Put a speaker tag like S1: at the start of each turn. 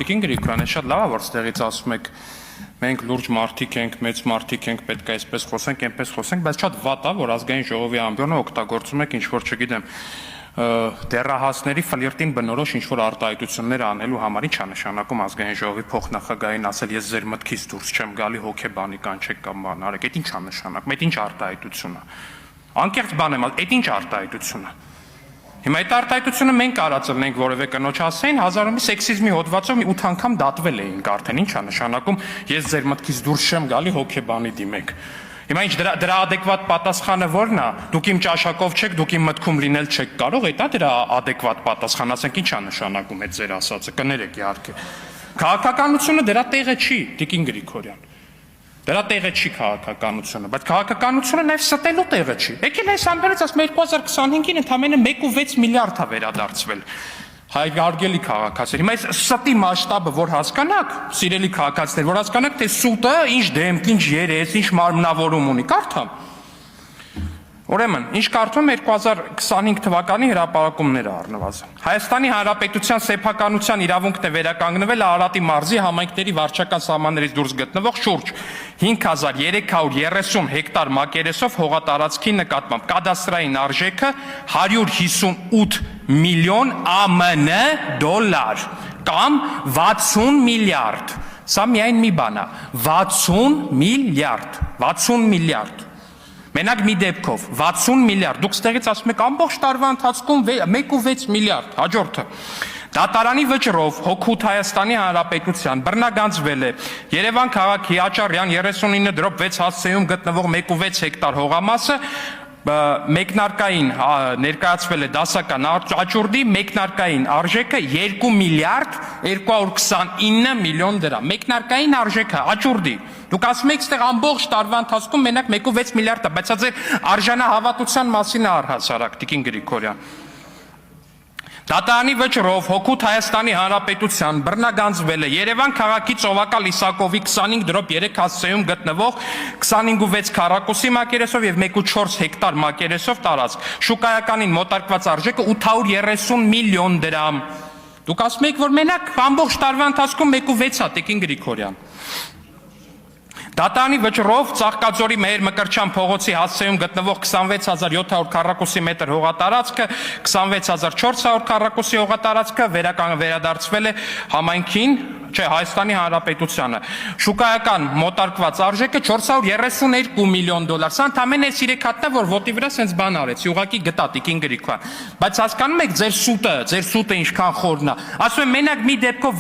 S1: Տիկին Գրիգորյան, շատ լավ է, որ ստեղից ասում եք, մենք լուրջ մարդիկ ենք, մեծ մարդիկ ենք, պետք է այսպես խոսենք, այնպես խոսենք, բայց շատ վատ է, որ ազգային ժողովի ամբիոնը օգտագործում եք ինչ-որ, չգիտեմ, դեռահասների ֆլիրտին բնորոշ ինչ-որ արտահայտություններ անելու համար, ինչ է նշանակում ազգային ժողովի փոխնախագահային ասել, ես ձեր մտքից դուրս չեմ գալի, հոգեբանի կանչեք կամ բան արեք, այդ ինչ է նշանակում, այդ ինչ արտահայտություն է։ Անկեղծ բան եմ, այդ ինչ արտահայտություն է։ Հիմա այդ արտահայտությունը մենք արածել ենք որևէ կնոջ ասեին, 1000-ի սեքսիզմի հոդվածով մի 8 անգամ դատվել էինք արդեն, ինչ է նշանակում, ես ձեր մտքից դուրս չեմ գալի, հոգեբանի դիմեք։ Հիմա ինչ դրա ադեկվատ պատասխանը ո՞րն է, դուք իմ ճաշակով չեք, դուք իմ մտքում լինել չեք կարող, այդ է դրա ադեկվատ պատասխանը, ասենք ինչ է նշանակում այդ ձեր ասածը, կներեք իհարկե։ Քաղաքականությունը դրա տեղը չի, Տիկին Գրիգորյան։ Դրա տեղը չի քաղաքականությունը, բայց քաղաքականությունը նաև ստելու տեղը չի։ Եկել այս ամբերից ասում 2025-ին ընդամենը 1.6 միլիարդ է վերադարձվել։ Հարգելի քաղաքացիներ, հիմա այս ստի մասշտաբը որ հասկանաք, սիրելի քաղաքացիներ, որ հասկանաք, թե սուտը ինչ դեմք, ինչ երես, ինչ մարմնավորում ունի, կարդամ։ Ուրեմն, ինչ կարդում 2025 թվականի հրապարակումները առնվազն։ Հայաստանի Հանրապետության սեփականության իրավունքն է վերականգնվել Արարատի մարզի համայնքների վարչական սահմաններից դուրս գտնվող շուրջ 5330 հեկտար մակերեսով հողատարածքի նկատմամբ կադաստրային արժեքը 158 միլիոն ԱՄՆ դոլար կամ 60 միլիարդ։ Սա միայն մի բան է, 60 միլիարդ։ Մենակ մի դեպքով 60 միլիարդ, դուք ստեղից ասում եք ամբողջ տարվա ընթացքում 1.6 միլիարդ, հաջորդը։ Դատարանի վճռով Հօգուտ Հայաստանի Հանրապետության բռնագանձվել է Երևան քաղաքի Աճարյան 39/6 հասցեում գտնվող 1.6 հեկտար հողամասը, մեկնարկային ներկայացվել է դասական աճուրդի, մեկնարկային արժեքը 2 միլիարդ 229 միլիոն դրամ, մեկնարկային արժեքը աճուրդի։ Դուք ասում եք, ստեղ ամբողջ տարվա ընթացքում մենակ 1.6 միլիարդ է, բայց սա ձեր արժանահավատության մասին է առհասարակ, Տիկին Գրիգորյան։ Դատարանի վճռով Հօգուտ Հայաստանի Հանրապետության բռնագանձվել է Երևան քաղաքի Ծովակալ Իսակովի 25/3 հասցեում գտնվող 25.6 քառակուսի մակերեսով եւ 1.4 հեկտար մակերեսով տարածք։ Շուկայականին մոտարկված արժեքը 830 միլիոն դրամ։ Դուք ասում եք, որ մենակ ամբողջ տարվա ընթացքում 1.6 է, Տիկին Գրիգորյան։ Դատարանի վճռով Ծաղկաձորի Մեհեր Մկրտչյան փողոցի հասցեում գտնվող 26700 քառակուսի մետր հողատարածքը, 26400 քառակուսի հողատարածքը վերադարձվել է համայնքին, Հայաստանի Հանրապետությանը։ Շուկայական մոտարկված արժեքը 432 միլիոն դոլար։ Սա ընդամենը այս 3 հատն է, որ ոտի վրա սենց բան արեցի, ուղղակի գտա, Տիկին Գրիգորյան։ Բայց հասկանում եք ձեր սուտը ինչքան խորն է։ Ասում եմ մենակ մի դեպքով